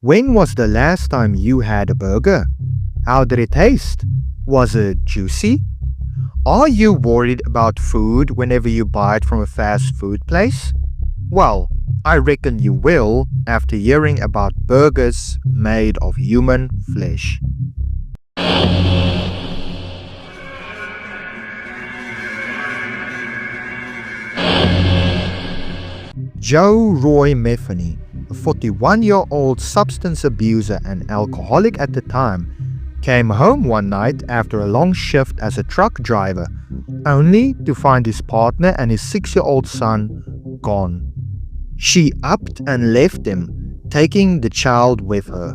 When was the last time you had a burger? How did it taste? Was it juicy? Are you worried about food whenever you buy it from a fast food place? Well, I reckon you will after hearing about burgers made of human flesh. Joe Roy Metheny, a 41-year-old substance abuser and alcoholic at the time, came home one night after a long shift as a truck driver, only to find his partner and his 6-year-old son gone. She upped and left him, taking the child with her.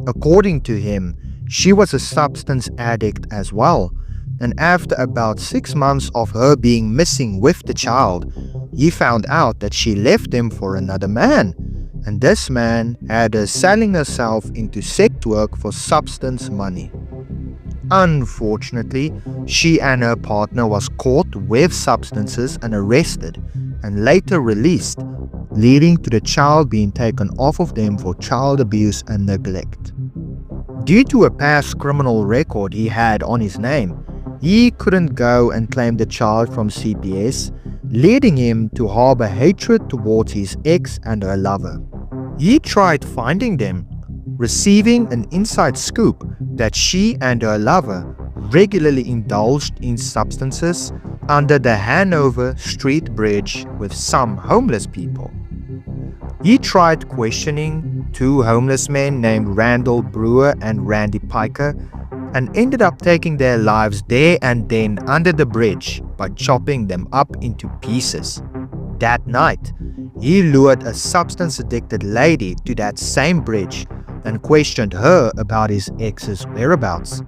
According to him, she was a substance addict as well, and after about 6 months of her being missing with the child, he found out that she left him for another man, and this man had her selling herself into sex work for substance money. Unfortunately, she and her partner was caught with substances and arrested, and later released, leading to the child being taken off of them for child abuse and neglect. Due to a past criminal record he had on his name, he couldn't go and claim the child from CPS, leading him to harbor hatred towards his ex and her lover. He tried finding them, receiving an inside scoop that she and her lover regularly indulged in substances under the Hanover Street Bridge with some homeless people. He tried questioning 2 homeless men named Randall Brewer and Randy Piker, and ended up taking their lives there and then under the bridge by chopping them up into pieces. That night, he lured a substance-addicted lady to that same bridge and questioned her about his ex's whereabouts.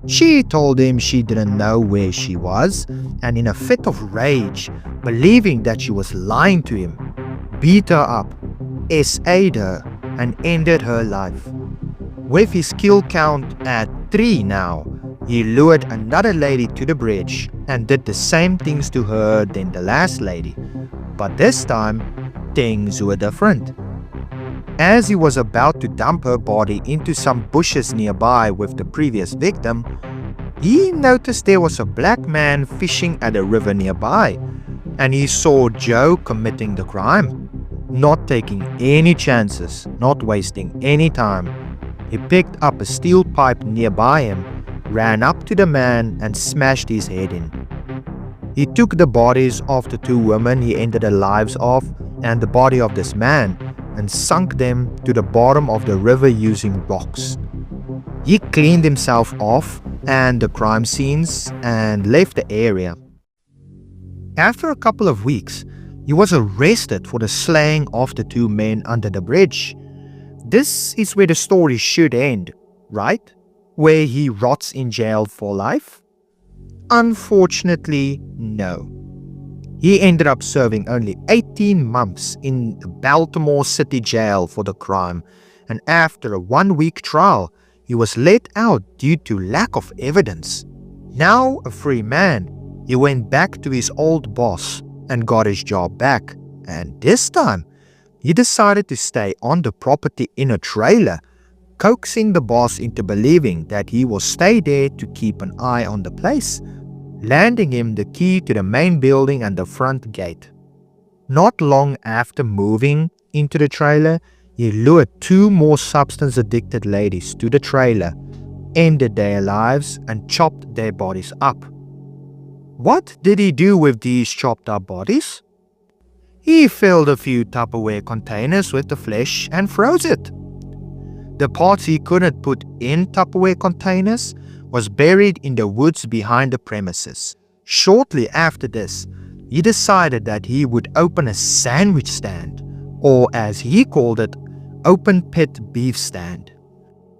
She told him she didn't know where she was, and in a fit of rage, believing that she was lying to him, beat her up, SA'd her, and ended her life. With his kill count at 3 now, he lured another lady to the bridge and did the same things to her than the last lady, but this time, things were different. As he was about to dump her body into some bushes nearby with the previous victim, he noticed there was a black man fishing at a river nearby, and he saw Joe committing the crime. Not taking any chances, not wasting any time, he picked up a steel pipe nearby him, ran up to the man and smashed his head in. He took the bodies of the 2 women he ended the lives of and the body of this man and sunk them to the bottom of the river using rocks. He cleaned himself off and the crime scenes and left the area. After a couple of weeks, he was arrested for the slaying of the 2 men under the bridge. This is where the story should end, right? Where he rots in jail for life? Unfortunately, no. He ended up serving only 18 months in the Baltimore City jail for the crime, and after a 1-week trial, he was let out due to lack of evidence. Now a free man, he went back to his old boss and got his job back, and this time, he decided to stay on the property in a trailer, coaxing the boss into believing that he will stay there to keep an eye on the place, landing him the key to the main building and the front gate. Not long after moving into the trailer, he lured 2 more substance-addicted ladies to the trailer, ended their lives and chopped their bodies up. What did he do with these chopped up bodies? He filled a few Tupperware containers with the flesh and froze it. The parts he couldn't put in Tupperware containers was buried in the woods behind the premises. Shortly after this, he decided that he would open a sandwich stand, or as he called it, open pit beef stand.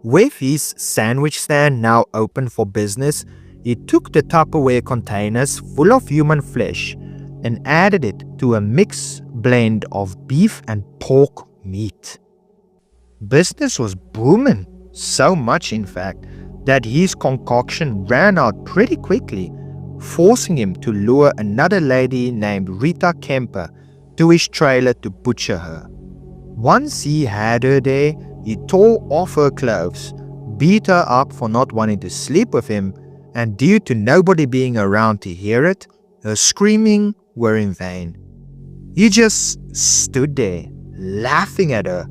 With his sandwich stand now open for business, he took the Tupperware containers full of human flesh and added it to a mixed blend of beef and pork meat. Business was booming, so much in fact, that his concoction ran out pretty quickly, forcing him to lure another lady named Rita Kemper to his trailer to butcher her. Once he had her there, He tore off her clothes, beat her up for not wanting to sleep with him, and due to nobody being around to hear it, her screaming were in vain. He just stood there, laughing at her,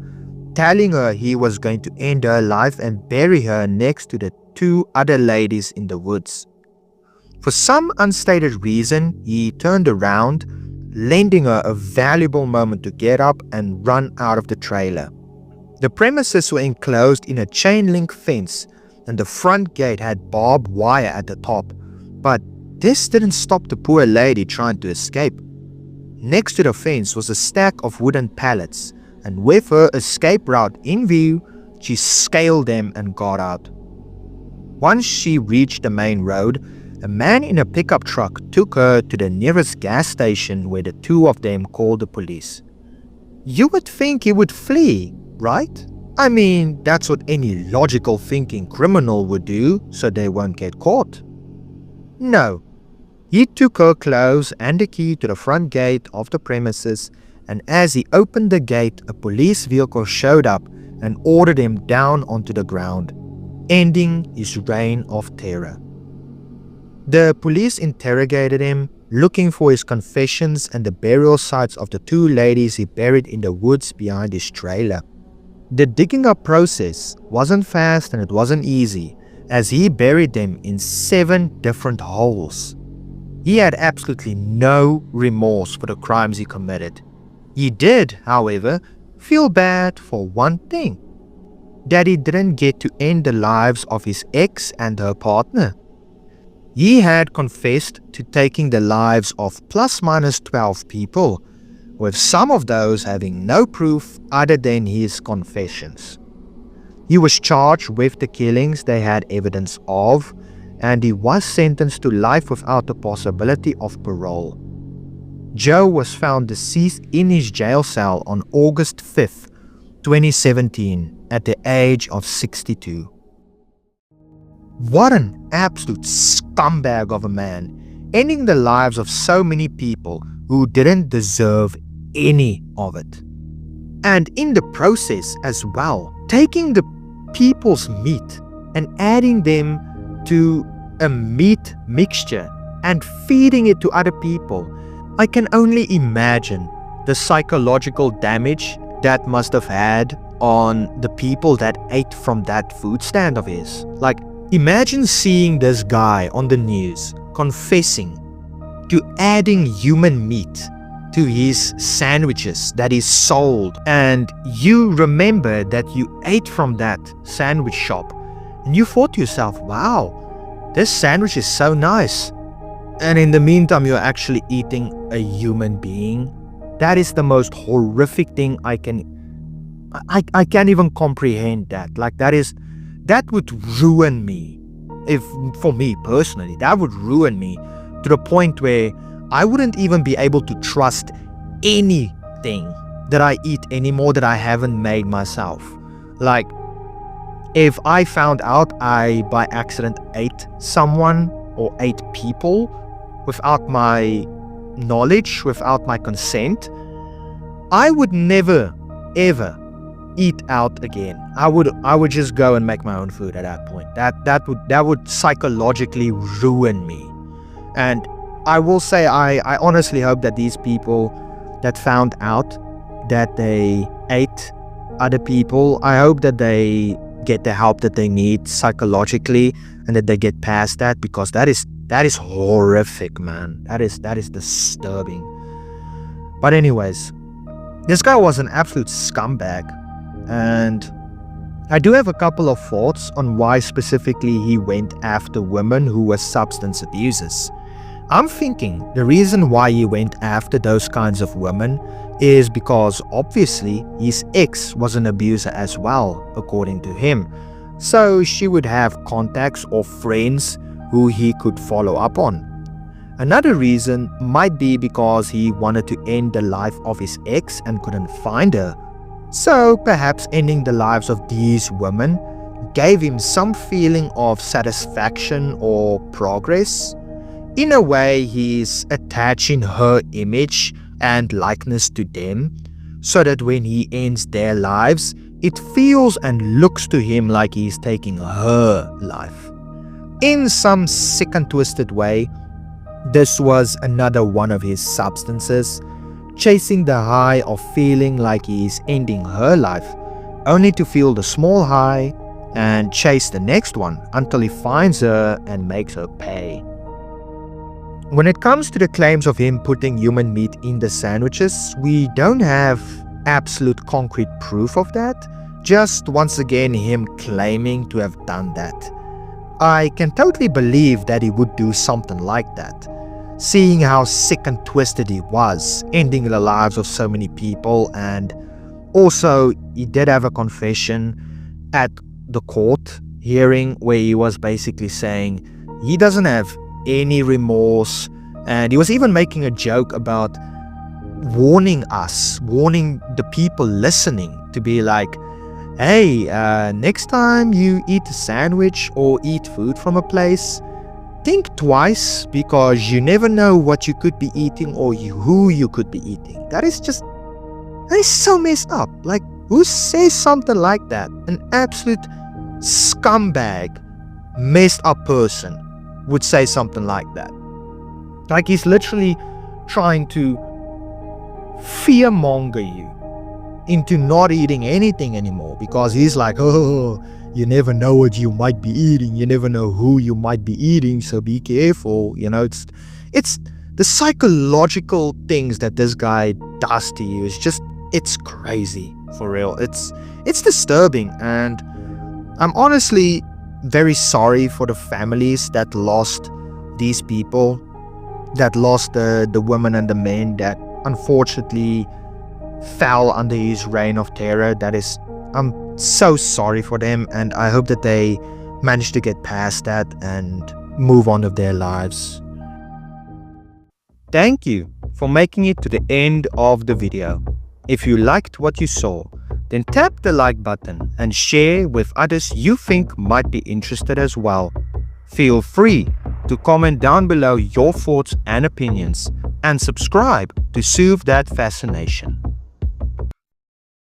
telling her he was going to end her life and bury her next to the 2 other ladies in the woods. For some unstated reason, he turned around, lending her a valuable moment to get up and run out of the trailer. The premises were enclosed in a chain link fence, and the front gate had barbed wire at the top, but this didn't stop the poor lady trying to escape. Next to the fence was a stack of wooden pallets, and with her escape route in view, she scaled them and got out. Once she reached the main road, a man in a pickup truck took her to the nearest gas station where the 2 of them called the police. You would think he would flee, right? I mean, that's what any logical thinking criminal would do so they won't get caught. No. He took her clothes and the key to the front gate of the premises, and as he opened the gate, a police vehicle showed up and ordered him down onto the ground, ending his reign of terror. The police interrogated him, looking for his confessions and the burial sites of the 2 ladies he buried in the woods behind his trailer. The digging up process wasn't fast and it wasn't easy, as he buried them in 7 different holes. He had absolutely no remorse for the crimes he committed. He did, however, feel bad for one thing: that he didn't get to end the lives of his ex and her partner. He had confessed to taking the lives of plus minus 12 people, with some of those having no proof other than his confessions. He was charged with the killings they had evidence of, and he was sentenced to life without the possibility of parole. Joe was found deceased in his jail cell on August 5th, 2017, at the age of 62. What an absolute scumbag of a man, ending the lives of so many people who didn't deserve any of it. And in the process as well, taking the people's meat and adding them to a meat mixture and feeding it to other people. I can only imagine the psychological damage that must have had on the people that ate from that food stand of his. Like, imagine seeing this guy on the news confessing to adding human meat to his sandwiches that he sold, and you remember that you ate from that sandwich shop and you thought to yourself, wow, this sandwich is so nice, and in the meantime you're actually eating a human being. That is the most horrific thing I can't even comprehend that. Like, that would ruin me. If for me personally, that would ruin me to the point where I wouldn't even be able to trust anything that I eat anymore that I haven't made myself. Like, if I found out I by accident ate someone or ate people without my knowledge, without my consent, I would never ever eat out again. I would just go and make my own food at that point. That would psychologically ruin me. And I will say I honestly hope that these people that found out that they ate other people, I hope that they get the help that they need psychologically and that they get past that, because that is horrific, man. That is disturbing. But anyways, this guy was an absolute scumbag, and I do have a couple of thoughts on why specifically he went after women who were substance abusers. I'm thinking the reason why he went after those kinds of women is because obviously his ex was an abuser as well, according to him. So she would have contacts or friends who he could follow up on. Another reason might be because he wanted to end the life of his ex and couldn't find her. So perhaps ending the lives of these women gave him some feeling of satisfaction or progress. In a way, he's attaching her image and likeness to them, so that when he ends their lives, It feels and looks to him like he's taking her life. In some sick and twisted way, this was another one of his substances, chasing the high of feeling like he is ending her life, only to feel the small high and chase the next one until he finds her and makes her pay. When it comes to the claims of him putting human meat in the sandwiches, we don't have absolute concrete proof of that, just once again him claiming to have done that. I can totally believe that he would do something like that, seeing how sick and twisted he was, ending the lives of so many people. And also he did have a confession at the court hearing where he was basically saying he doesn't have any remorse, and he was even making a joke about warning the people listening to be like, hey, next time you eat a sandwich or eat food from a place, think twice, because you never know what you could be eating or who you could be eating. That is so messed up. Like, who says something like that? An absolute scumbag, messed up person would say something like that. Like, he's literally trying to fearmonger you into not eating anything anymore, because he's like, oh, you never know what you might be eating, you never know who you might be eating, so be careful. You know, it's the psychological things that this guy does to you is just, it's crazy, for real. It's disturbing, and I'm honestly very sorry for the families that lost these people, that lost the women and the men that unfortunately fell under his reign of terror. I'm so sorry for them, and I hope that they manage to get past that and move on with their lives. Thank you for making it to the end of the video. If you liked what you saw, then tap the like button and share with others you think might be interested as well. Feel free to comment down below your thoughts and opinions, and subscribe to soothe that fascination.